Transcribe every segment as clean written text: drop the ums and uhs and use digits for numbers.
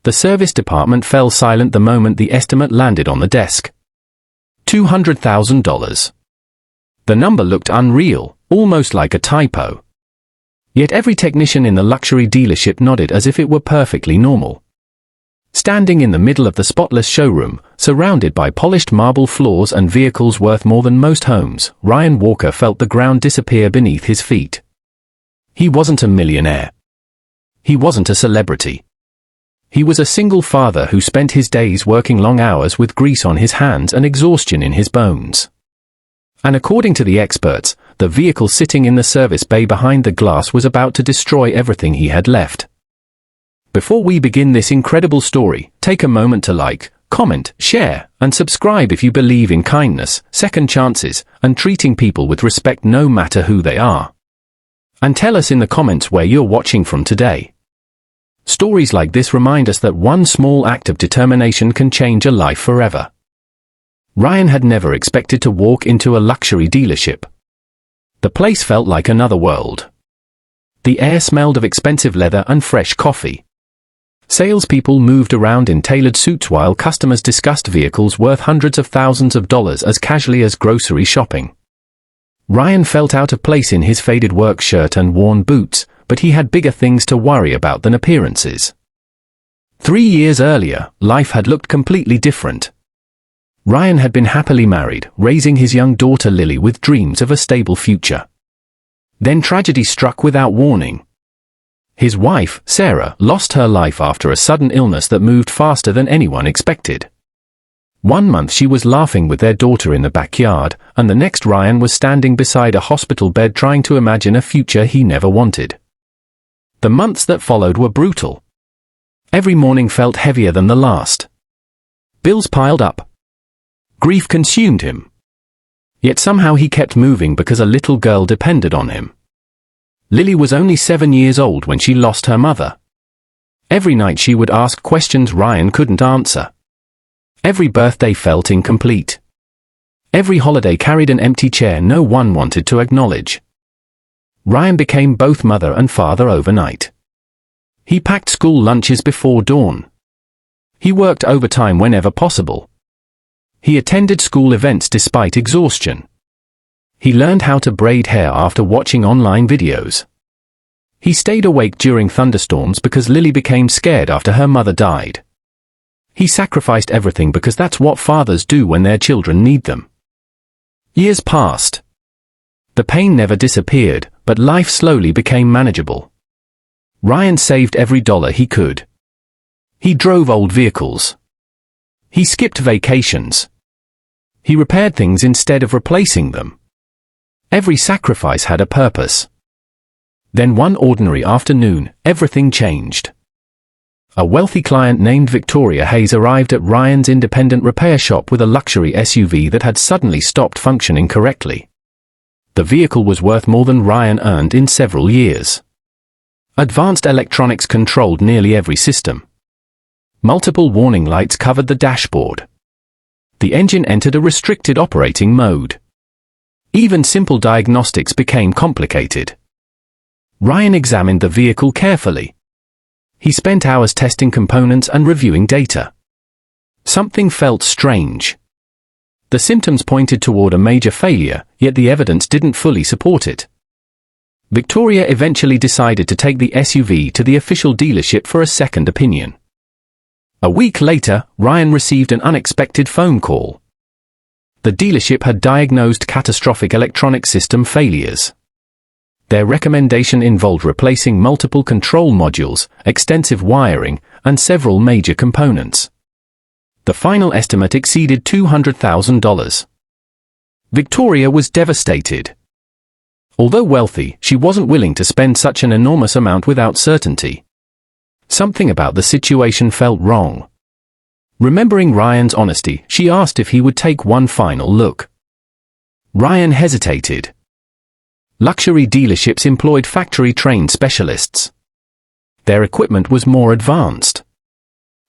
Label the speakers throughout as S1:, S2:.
S1: The service department fell silent the moment the estimate landed on the desk. $200,000. The number looked unreal, almost like a typo. Yet every technician in the luxury dealership nodded as if it were perfectly normal. Standing in the middle of the spotless showroom, surrounded by polished marble floors and vehicles worth more than most homes, Ryan Walker felt the ground disappear beneath his feet. He wasn't a millionaire. He wasn't a celebrity. He was a single father who spent his days working long hours with grease on his hands and exhaustion in his bones. And according to the experts, the vehicle sitting in the service bay behind the glass was about to destroy everything he had left. Before we begin this incredible story, take a moment to like, comment, share, and subscribe if you believe in kindness, second chances, and treating people with respect no matter who they are. And tell us in the comments where you're watching from today. Stories like this remind us that one small act of determination can change a life forever. Ryan had never expected to walk into a luxury dealership. The place felt like another world. The air smelled of expensive leather and fresh coffee. Salespeople moved around in tailored suits while customers discussed vehicles worth hundreds of thousands of dollars as casually as grocery shopping. Ryan felt out of place in his faded work shirt and worn boots, but he had bigger things to worry about than appearances. 3 years earlier, life had looked completely different. Ryan had been happily married, raising his young daughter Lily with dreams of a stable future. Then tragedy struck without warning. His wife, Sarah, lost her life after a sudden illness that moved faster than anyone expected. 1 month she was laughing with their daughter in the backyard, and the next Ryan was standing beside a hospital bed trying to imagine a future he never wanted. The months that followed were brutal. Every morning felt heavier than the last. Bills piled up. Grief consumed him. Yet somehow he kept moving because a little girl depended on him. Lily was only 7 years old when she lost her mother. Every night she would ask questions Ryan couldn't answer. Every birthday felt incomplete. Every holiday carried an empty chair no one wanted to acknowledge. Ryan became both mother and father overnight. He packed school lunches before dawn. He worked overtime whenever possible. He attended school events despite exhaustion. He learned how to braid hair after watching online videos. He stayed awake during thunderstorms because Lily became scared after her mother died. He sacrificed everything because that's what fathers do when their children need them. Years passed. The pain never disappeared, but life slowly became manageable. Ryan saved every dollar he could. He drove old vehicles. He skipped vacations. He repaired things instead of replacing them. Every sacrifice had a purpose. Then one ordinary afternoon, everything changed. A wealthy client named Victoria Hayes arrived at Ryan's independent repair shop with a luxury SUV that had suddenly stopped functioning correctly. The vehicle was worth more than Ryan earned in several years. Advanced electronics controlled nearly every system. Multiple warning lights covered the dashboard. The engine entered a restricted operating mode. Even simple diagnostics became complicated. Ryan examined the vehicle carefully. He spent hours testing components and reviewing data. Something felt strange. The symptoms pointed toward a major failure, yet the evidence didn't fully support it. Victoria eventually decided to take the SUV to the official dealership for a second opinion. A week later, Ryan received an unexpected phone call. The dealership had diagnosed catastrophic electronic system failures. Their recommendation involved replacing multiple control modules, extensive wiring, and several major components. The final estimate exceeded $200,000. Victoria was devastated. Although wealthy, she wasn't willing to spend such an enormous amount without certainty. Something about the situation felt wrong. Remembering Ryan's honesty, she asked if he would take one final look. Ryan hesitated. Luxury dealerships employed factory-trained specialists. Their equipment was more advanced.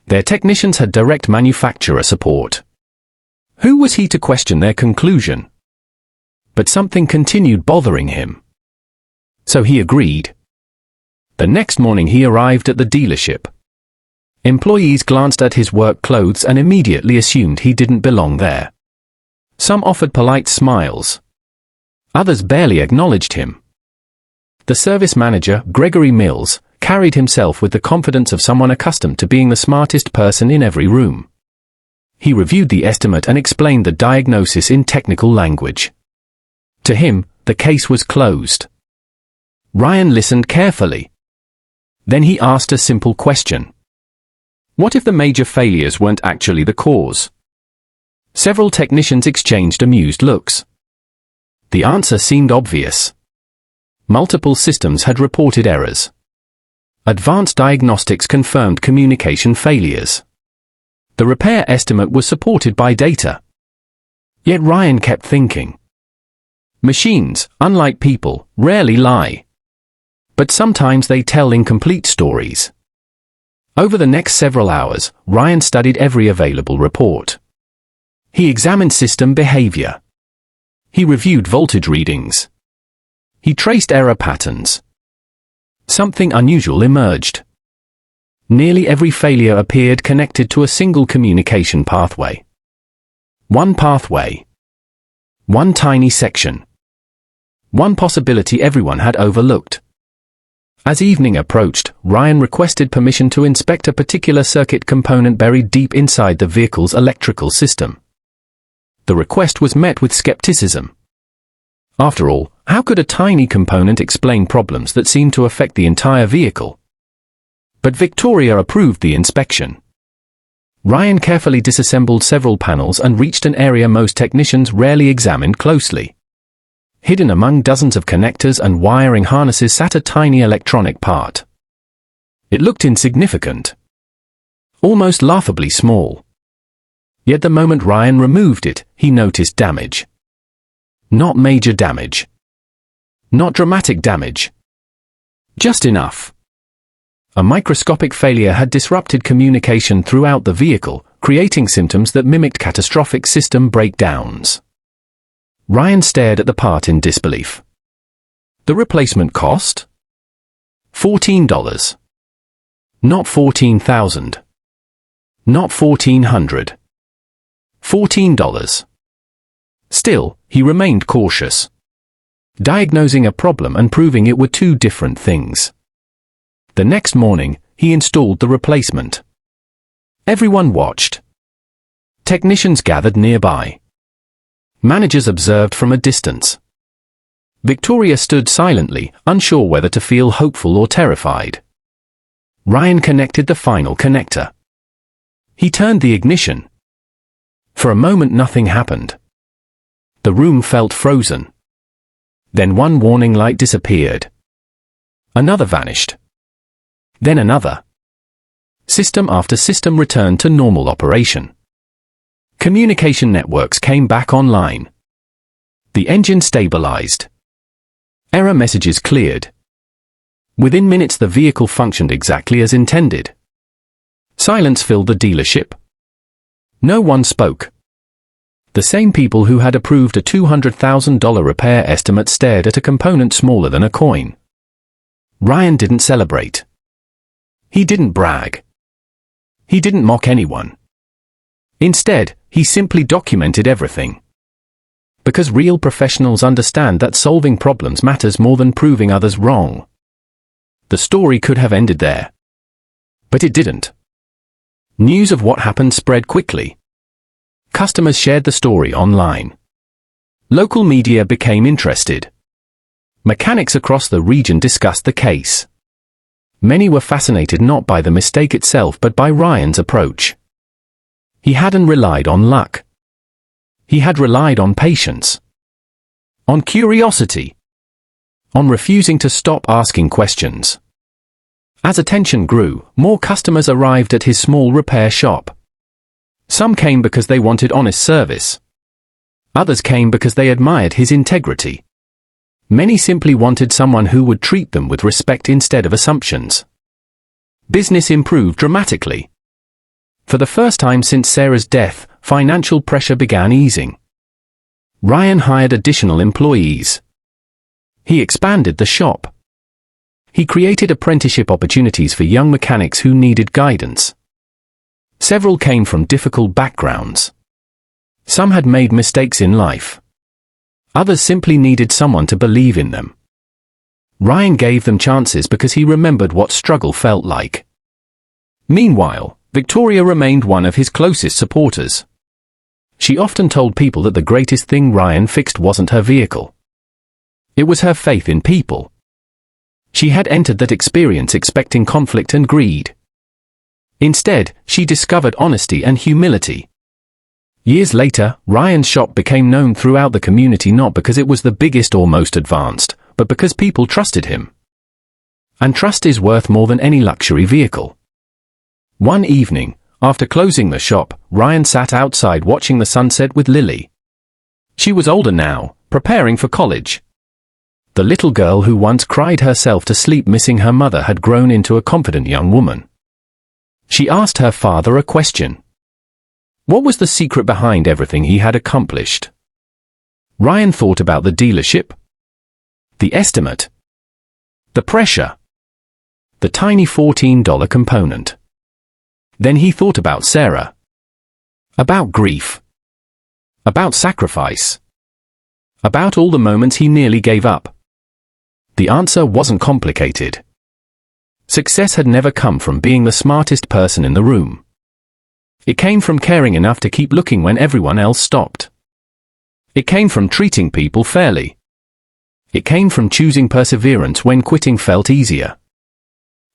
S1: Their technicians had direct manufacturer support. Who was he to question their conclusion? But something continued bothering him. So he agreed. The next morning he arrived at the dealership. Employees glanced at his work clothes and immediately assumed he didn't belong there. Some offered polite smiles. Others barely acknowledged him. The service manager, Gregory Mills, carried himself with the confidence of someone accustomed to being the smartest person in every room. He reviewed the estimate and explained the diagnosis in technical language. To him, the case was closed. Ryan listened carefully. Then he asked a simple question. What if the major failures weren't actually the cause? Several technicians exchanged amused looks. The answer seemed obvious. Multiple systems had reported errors. Advanced diagnostics confirmed communication failures. The repair estimate was supported by data. Yet Ryan kept thinking. Machines, unlike people, rarely lie. But sometimes they tell incomplete stories. Over the next several hours, Ryan studied every available report. He examined system behavior. He reviewed voltage readings. He traced error patterns. Something unusual emerged. Nearly every failure appeared connected to a single communication pathway. One pathway. One tiny section. One possibility everyone had overlooked. As evening approached, Ryan requested permission to inspect a particular circuit component buried deep inside the vehicle's electrical system. The request was met with skepticism. After all, how could a tiny component explain problems that seemed to affect the entire vehicle? But Victoria approved the inspection. Ryan carefully disassembled several panels and reached an area most technicians rarely examined closely. Hidden among dozens of connectors and wiring harnesses sat a tiny electronic part. It looked insignificant. Almost laughably small. Yet the moment Ryan removed it, he noticed damage. Not major damage. Not dramatic damage. Just enough. A microscopic failure had disrupted communication throughout the vehicle, creating symptoms that mimicked catastrophic system breakdowns. Ryan stared at the part in disbelief. The replacement cost? $14. Not $14,000. Not $1,400. $14. Still, he remained cautious. Diagnosing a problem and proving it were two different things. The next morning, he installed the replacement. Everyone watched. Technicians gathered nearby. Managers observed from a distance. Victoria stood silently, unsure whether to feel hopeful or terrified. Ryan connected the final connector. He turned the ignition. For a moment nothing happened. The room felt frozen. Then one warning light disappeared. Another vanished. Then another. System after system returned to normal operation. Communication networks came back online. The engine stabilized. Error messages cleared. Within minutes the vehicle functioned exactly as intended. Silence filled the dealership. No one spoke. The same people who had approved a $200,000 repair estimate stared at a component smaller than a coin. Ryan didn't celebrate. He didn't brag. He didn't mock anyone. Instead, he simply documented everything. Because real professionals understand that solving problems matters more than proving others wrong. The story could have ended there. But it didn't. News of what happened spread quickly. Customers shared the story online. Local media became interested. Mechanics across the region discussed the case. Many were fascinated not by the mistake itself but by Ryan's approach. He hadn't relied on luck. He had relied on patience. On curiosity. On refusing to stop asking questions. As attention grew, more customers arrived at his small repair shop. Some came because they wanted honest service. Others came because they admired his integrity. Many simply wanted someone who would treat them with respect instead of assumptions. Business improved dramatically. For the first time since Sarah's death, financial pressure began easing. Ryan hired additional employees. He expanded the shop. He created apprenticeship opportunities for young mechanics who needed guidance. Several came from difficult backgrounds. Some had made mistakes in life. Others simply needed someone to believe in them. Ryan gave them chances because he remembered what struggle felt like. Meanwhile, Victoria remained one of his closest supporters. She often told people that the greatest thing Ryan fixed wasn't her vehicle. It was her faith in people. She had entered that experience expecting conflict and greed. Instead, she discovered honesty and humility. Years later, Ryan's shop became known throughout the community not because it was the biggest or most advanced, but because people trusted him. And trust is worth more than any luxury vehicle. One evening, after closing the shop, Ryan sat outside watching the sunset with Lily. She was older now, preparing for college. The little girl who once cried herself to sleep missing her mother had grown into a confident young woman. She asked her father a question. What was the secret behind everything he had accomplished? Ryan thought about the dealership, the estimate, the pressure, the tiny $14 component. Then he thought about Sarah, about grief, about sacrifice, about all the moments he nearly gave up. The answer wasn't complicated. Success had never come from being the smartest person in the room. It came from caring enough to keep looking when everyone else stopped. It came from treating people fairly. It came from choosing perseverance when quitting felt easier.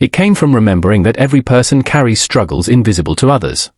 S1: It came from remembering that every person carries struggles invisible to others.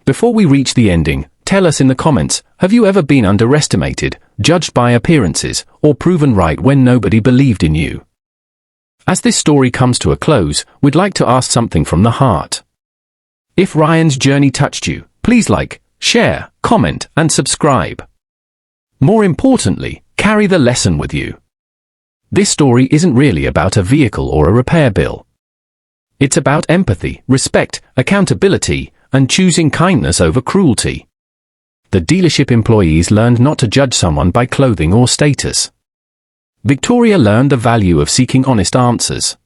S1: Before we reach the ending, tell us in the comments, have you ever been underestimated, judged by appearances, or proven right when nobody believed in you? As this story comes to a close, we'd like to ask something from the heart. If Ryan's journey touched you, please like, share, comment, and subscribe. More importantly, carry the lesson with you. This story isn't really about a vehicle or a repair bill. It's about empathy, respect, accountability, and choosing kindness over cruelty. The dealership employees learned not to judge someone by clothing or status. Victoria learned the value of seeking honest answers.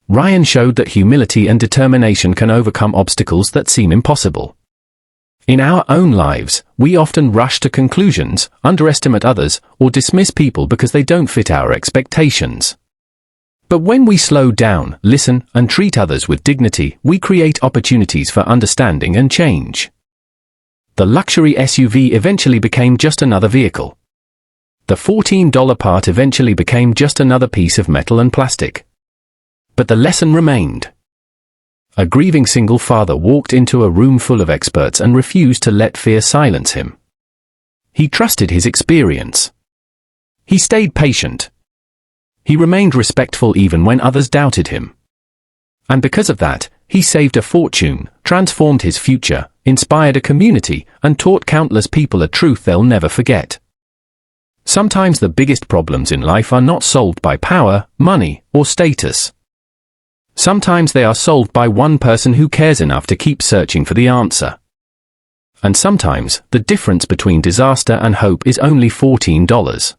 S1: Ryan showed that humility and determination can overcome obstacles that seem impossible. In our own lives, we often rush to conclusions, underestimate others, or dismiss people because they don't fit our expectations. But when we slow down, listen, and treat others with dignity, we create opportunities for understanding and change. The luxury SUV eventually became just another vehicle. The $14 part eventually became just another piece of metal and plastic. But the lesson remained. A grieving single father walked into a room full of experts and refused to let fear silence him. He trusted his experience. He stayed patient. He remained respectful even when others doubted him. And because of that, he saved a fortune, transformed his future, inspired a community, and taught countless people a truth they'll never forget. Sometimes the biggest problems in life are not solved by power, money, or status. Sometimes they are solved by one person who cares enough to keep searching for the answer. And sometimes, the difference between disaster and hope is only $14.